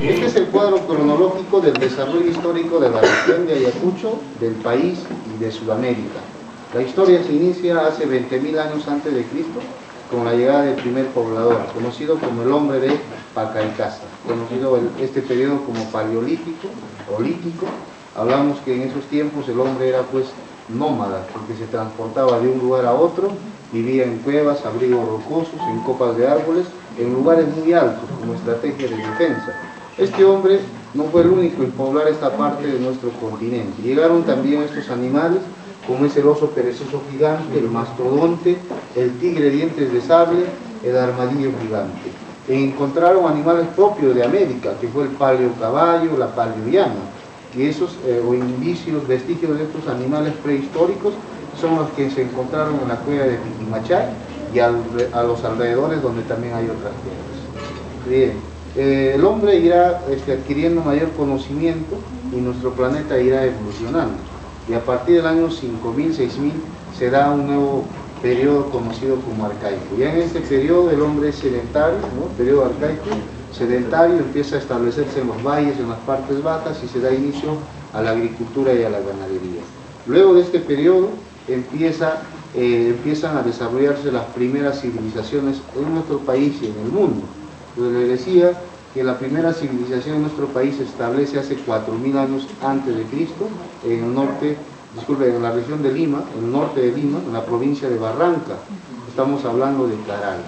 Este es el cuadro cronológico del desarrollo histórico de la región de Ayacucho, del país y de Sudamérica. La historia se inicia hace 20.000 años antes de Cristo, con la llegada del primer poblador, conocido como el hombre de Pacaycasa, conocido este periodo como paleolítico o lítico. Hablamos que en esos tiempos el hombre era pues nómada, porque se transportaba de un lugar a otro, vivía en cuevas, abrigos rocosos, en copas de árboles, en lugares muy altos como estrategia de defensa. Este hombre no fue el único en poblar esta parte de nuestro continente. Llegaron también estos animales, como es el oso perezoso gigante, el mastodonte, el tigre dientes de sable, el armadillo gigante. Encontraron animales propios de América, que fue el paleocaballo, la paleollana, y esos indicios, vestigios de estos animales prehistóricos son los que se encontraron en la cueva de Piquimachay y a los alrededores, donde también hay otras cuevas. Bien. El hombre irá adquiriendo mayor conocimiento y nuestro planeta irá evolucionando. Y a partir del año 5000, 6000 se da un nuevo periodo conocido como arcaico. Ya en este periodo el hombre es sedentario, ¿no? Periodo arcaico, sedentario, empieza a establecerse en los valles, en las partes bajas, y se da inicio a la agricultura y a la ganadería. Luego de este periodo empiezan a desarrollarse las primeras civilizaciones en nuestro país y en el mundo. Entonces les decía que la primera civilización en nuestro país se establece hace 4000 años antes de Cristo, en el norte, en la región de Lima, en el norte de Lima, en la provincia de Barranca. Estamos hablando de Caral.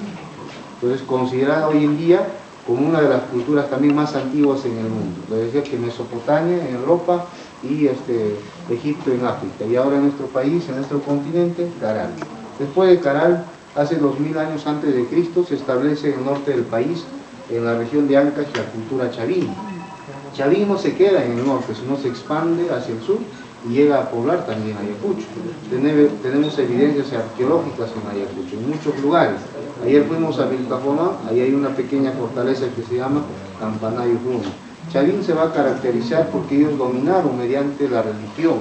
Entonces, considerada hoy en día como una de las culturas también más antiguas en el mundo. Les decía que Mesopotamia en Europa y Egipto en África. Y ahora en nuestro país, en nuestro continente, Caral. Después de Caral, hace 2000 años antes de Cristo, se establece en el norte del país, en la región de Ancash, la cultura chavín. Chavín no se queda en el norte, sino se expande hacia el sur y llega a poblar también Ayacucho. Tenemos evidencias arqueológicas en Ayacucho, en muchos lugares. Ayer fuimos a Vilcafoma, ahí hay una pequeña fortaleza que se llama Campanayo Bruno. Chavín se va a caracterizar porque ellos dominaron mediante la religión,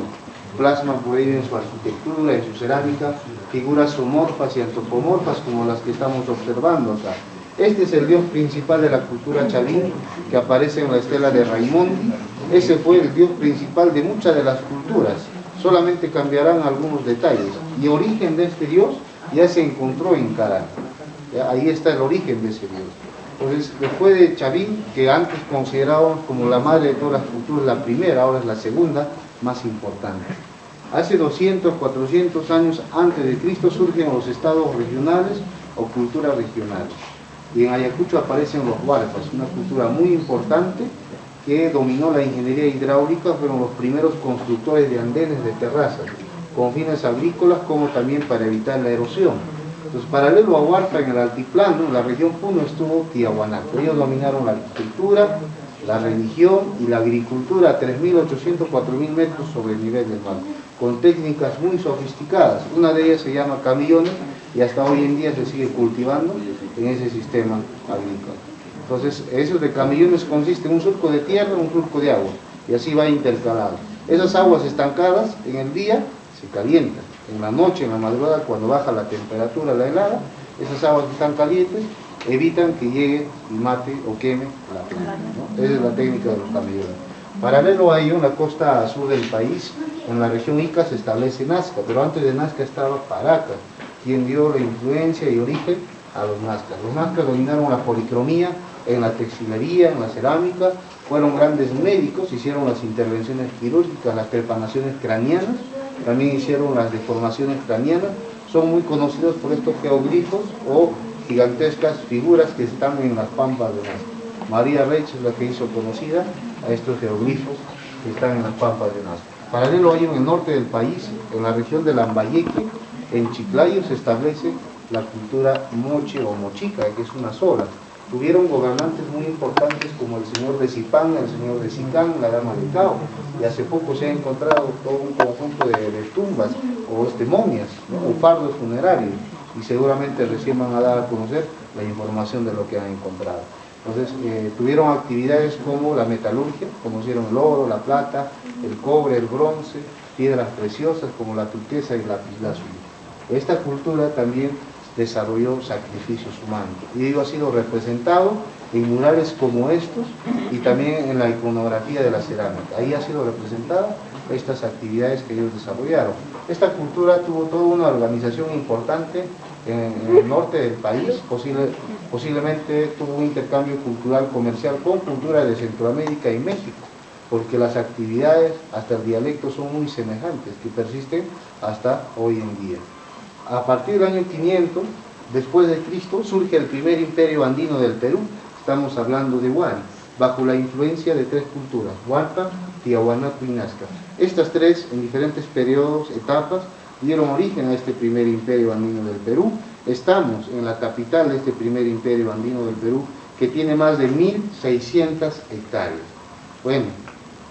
plasman por ello en su arquitectura, en su cerámica, figuras zoomorfas y antropomorfas como las que estamos observando acá. Este es el dios principal de la cultura chavín, que aparece en la estela de Raimondi. Ese fue el dios principal de muchas de las culturas, solamente cambiarán algunos detalles. Y el origen de este dios ya se encontró en Caral. Ahí está el origen de ese dios. Entonces, después de Chavín, que antes considerábamos como la madre de todas las culturas, la primera, ahora es la segunda más importante. Hace 200, 400 años antes de Cristo surgen los estados regionales o culturas regionales. Y en Ayacucho aparecen los huarpas, una cultura muy importante que dominó la ingeniería hidráulica, fueron los primeros constructores de andenes de terrazas, con fines agrícolas como también para evitar la erosión. Entonces, paralelo a Huarpa, en el altiplano, en la región Puno, estuvo Tiahuanaco. Ellos dominaron la arquitectura, la religión y la agricultura a 3.800, 4.000 metros sobre el nivel del mar, con técnicas muy sofisticadas. Una de ellas se llama camillones y hasta hoy en día se sigue cultivando en ese sistema agrícola. Entonces, esos de camillones consiste en un surco de tierra, un surco de agua, y así va intercalado. Esas aguas estancadas en el día se calientan, en la noche, en la madrugada, cuando baja la temperatura, la helada, esas aguas que están calientes evitan que llegue y mate o queme la planta, ¿no? Esa es la técnica de los camillones. Paralelo a ello, en la costa sur del país, en la región Ica, se establece Nazca, pero antes de Nazca estaba Paracas, quien dio la influencia y origen a los nazcas. Los nazcas dominaron la policromía en la textilería, en la cerámica, fueron grandes médicos, hicieron las intervenciones quirúrgicas, las trepanaciones craneanas, también hicieron las deformaciones craneanas, son muy conocidos por estos geoglifos o gigantescas figuras que están en las pampas de Nazca. María Reich es la que hizo conocida a estos geoglifos que están en las pampas de Nazca. Paralelo a ello, en el norte del país, en la región de Lambayeque, en Chiclayo, se establece la cultura moche o mochica, que es una sola. Tuvieron gobernantes muy importantes como el señor de Zipán, el señor de Sicán, la dama de Cao, y hace poco se ha encontrado todo un conjunto de tumbas o momias, ¿no? O fardos funerarios, y seguramente recién van a dar a conocer la información de lo que han encontrado. Entonces, tuvieron actividades como la metalurgia, conocieron el oro, la plata, el cobre, el bronce, piedras preciosas como la turquesa y la lapislázuli. Esta cultura también desarrolló sacrificios humanos. Y ello ha sido representado en murales como estos y también en la iconografía de la cerámica. Ahí ha sido representada estas actividades que ellos desarrollaron. Esta cultura tuvo toda una organización importante en el norte del país, posiblemente tuvo un intercambio cultural comercial con cultura de Centroamérica y México, porque las actividades, hasta el dialecto, son muy semejantes, que persisten hasta hoy en día. A partir del año 500, después de Cristo, surge el primer imperio andino del Perú. Estamos hablando de Huari, bajo la influencia de tres culturas: Huarpa, Tiahuanaco y Nazca. Estas tres, en diferentes periodos, etapas, dieron origen a este primer imperio andino del Perú. Estamos en la capital de este primer imperio andino del Perú, que tiene más de 1.600 hectáreas. Bueno,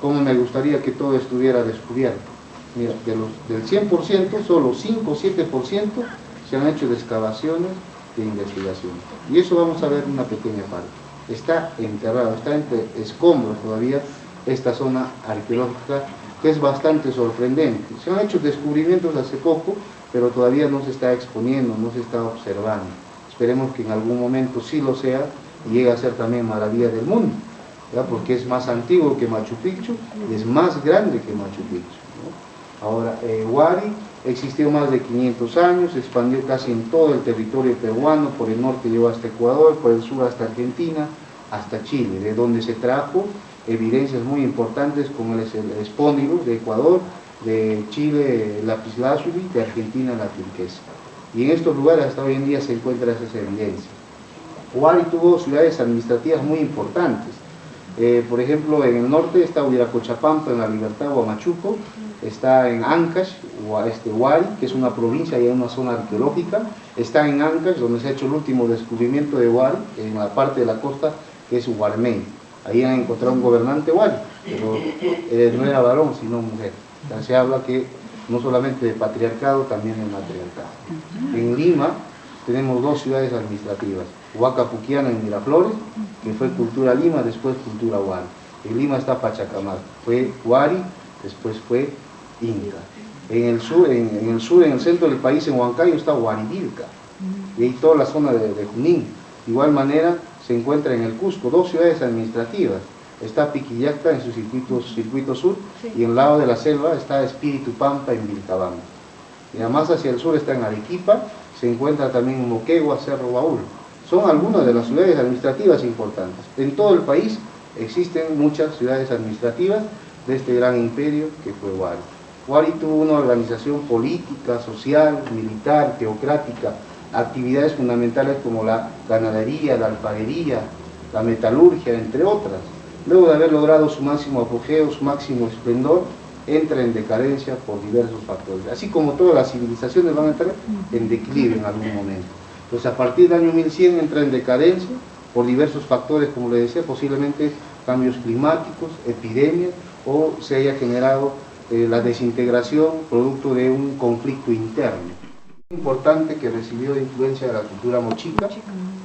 como me gustaría que todo estuviera descubierto. Mira, del 100%, solo 5 o 7% se han hecho de excavaciones de investigación. Y eso vamos a ver una pequeña parte. Está enterrado, está entre escombros todavía esta zona arqueológica, que es bastante sorprendente. Se han hecho descubrimientos hace poco, pero todavía no se está exponiendo, no se está observando. Esperemos que en algún momento sí lo sea y llegue a ser también maravilla del mundo, ¿verdad? Porque es más antiguo que Machu Picchu y es más grande que Machu Picchu, ¿no? Ahora, Huari existió más de 500 años, se expandió casi en todo el territorio peruano, por el norte llegó hasta Ecuador, por el sur hasta Argentina, hasta Chile, de donde se trajo evidencias muy importantes como el espóndilo de Ecuador, de Chile lapislázuli, de Argentina la turquesa. Y en estos lugares hasta hoy en día se encuentran esas evidencias. Huari tuvo ciudades administrativas muy importantes. Por ejemplo, en el norte está Huiracochapampa, en la Libertad, Huamachuco, está en Ancash, Huari, que es una provincia y una zona arqueológica, está en Ancash, donde se ha hecho el último descubrimiento de Huari, en la parte de la costa que es Huarmey. Ahí han encontrado un gobernante Huari, pero no era varón, sino mujer. O sea, se habla que no solamente de patriarcado, también de matriarcado. En Lima tenemos dos ciudades administrativas, Huaca Puquiana en Miraflores, que fue cultura Lima, después cultura Huari. En Lima está Pachacamac, fue Huari, después fue Inca. En el sur, en el centro del país, en Huancayo, está Huarivilca, y ahí toda la zona de Junín. De igual manera se encuentra en el Cusco, dos ciudades administrativas. Está Piquillacta en su circuito sur, y en el lado de la selva está Espíritu Pampa en Vilcabamba. Y además hacia el sur está en Arequipa, se encuentra también en Moquegua, Cerro Baúl. Son algunas de las ciudades administrativas importantes. En todo el país existen muchas ciudades administrativas de este gran imperio que fue Huari. Huari tuvo una organización política, social, militar, teocrática, actividades fundamentales como la ganadería, la alfarería, la metalurgia, entre otras. Luego de haber logrado su máximo apogeo, su máximo esplendor, entra en decadencia por diversos factores. Así como todas las civilizaciones van a entrar en declive en algún momento. Entonces, a partir del año 1100 entra en decadencia por diversos factores, como le decía, posiblemente cambios climáticos, epidemias, o se haya generado la desintegración producto de un conflicto interno. Importante que recibió influencia de la cultura mochica,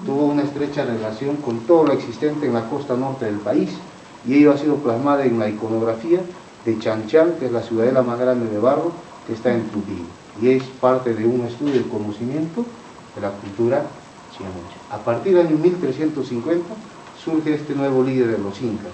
tuvo una estrecha relación con todo lo existente en la costa norte del país, y ello ha sido plasmado en la iconografía de Chanchan, que es la ciudadela más grande de barro que está en Trujillo, y es parte de un estudio del conocimiento de la cultura chiamocha. A partir del año 1350 surge este nuevo líder de los incas,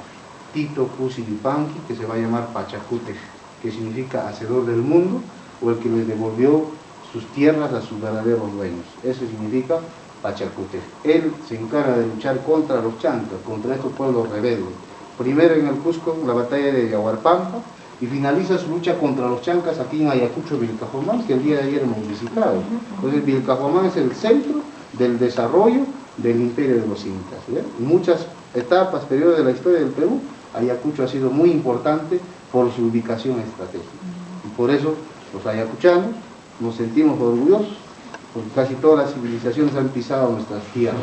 Tito Cusi Yupanqui, que se va a llamar Pachacútec, que significa hacedor del mundo, o el que les devolvió sus tierras a sus verdaderos dueños. Eso significa Pachacútec. Él se encarga de luchar contra los chancas, contra estos pueblos rebeldes. Primero en el Cusco, en la batalla de Yaguarpampa, y finaliza su lucha contra los chancas aquí en Ayacucho, Vilcajomán, que el día de ayer hemos visitado. Entonces, Vilcajomán es el centro del desarrollo del imperio de los incas. En muchas etapas, periodos de la historia del Perú, Ayacucho ha sido muy importante por su ubicación estratégica. Y por eso los ayacuchanos nos sentimos orgullosos, porque casi todas las civilizaciones han pisado nuestras tierras.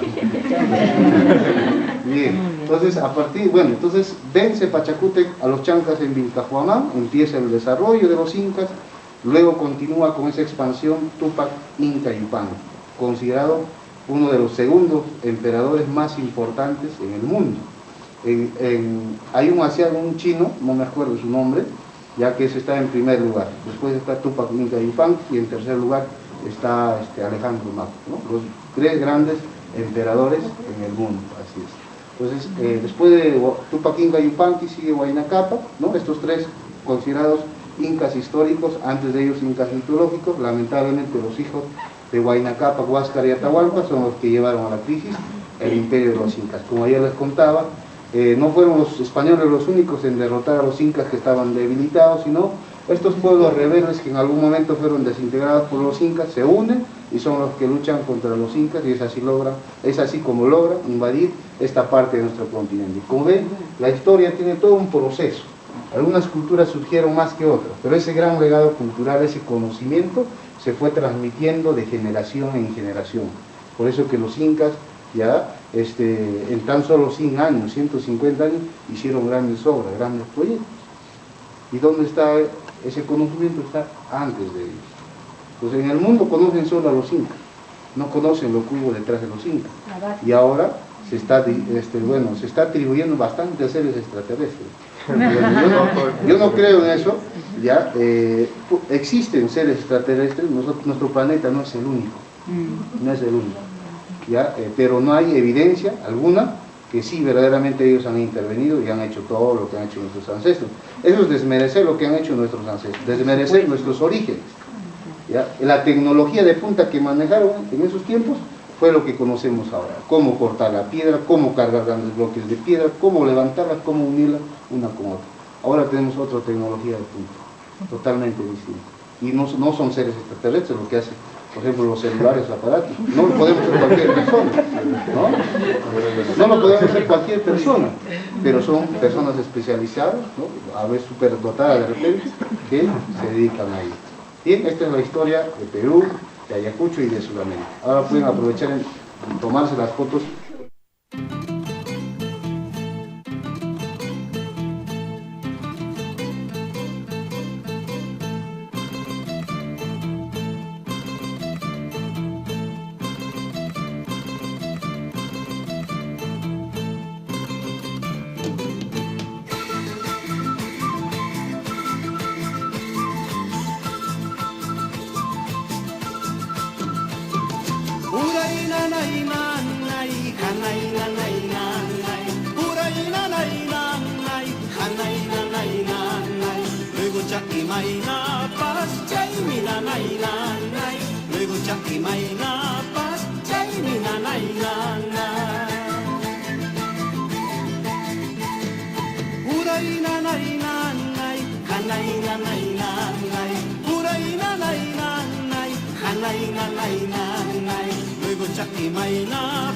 Bien, entonces entonces vence Pachacútec a los chancas en Vilcajuamán, empieza el desarrollo de los incas, luego continúa con esa expansión Túpac Inca Yupanqui, considerado uno de los segundos emperadores más importantes en el mundo. Hay un asiático, un chino, no me acuerdo su nombre, ya que ese está en primer lugar. Después está Túpac Inca Yupanqui y en tercer lugar está Alejandro Magno, ¿no? Los 3 grandes emperadores en el mundo, así es. Entonces, después de Tupac Inca Yupanqui sigue Huayna Capac, ¿no? Estos 3 considerados incas históricos, antes de ellos incas mitológicos. Lamentablemente los hijos de Huayna Capac, Huáscar y Atahualpa son los que llevaron a la crisis el imperio de los incas. Como ayer les contaba, no fueron los españoles los únicos en derrotar a los incas que estaban debilitados, sino estos pueblos rebeldes que en algún momento fueron desintegrados por los incas, se unen y son los que luchan contra los incas, y es así como logran invadir esta parte de nuestro continente. Como ven, la historia tiene todo un proceso. Algunas culturas surgieron más que otras, pero ese gran legado cultural, ese conocimiento, se fue transmitiendo de generación en generación. Por eso que los incas ya en tan solo 100 años, 150 años, hicieron grandes obras, grandes proyectos. ¿Y dónde está ese conocimiento? Está antes de ellos. Pues en el mundo conocen solo a los incas, no conocen lo que hubo detrás de los incas. Y ahora se está, se está atribuyendo bastante a seres extraterrestres. Yo no creo en eso, ya, existen seres extraterrestres, nuestro planeta no es el único, no es el único, ya, pero no hay evidencia alguna que sí verdaderamente ellos han intervenido y han hecho todo lo que han hecho nuestros ancestros. Eso es desmerecer lo que han hecho nuestros ancestros, desmerecer nuestros orígenes. ¿Ya? La tecnología de punta que manejaron en esos tiempos fue lo que conocemos ahora. Cómo cortar la piedra, cómo cargar grandes bloques de piedra, cómo levantarla, cómo unirla una con otra. Ahora tenemos otra tecnología de punta, totalmente distinta. Y no son seres extraterrestres lo que hacen, por ejemplo, los celulares, los aparatos. No lo podemos hacer cualquier persona, ¿no? No lo podemos hacer cualquier persona, pero son personas especializadas, ¿no? A veces superdotadas de repente, que se dedican a ello. Bien, esta es la historia de Perú, de Ayacucho y de Sudamérica. Ahora pueden aprovechar en tomarse las fotos. Luego Chucky Maina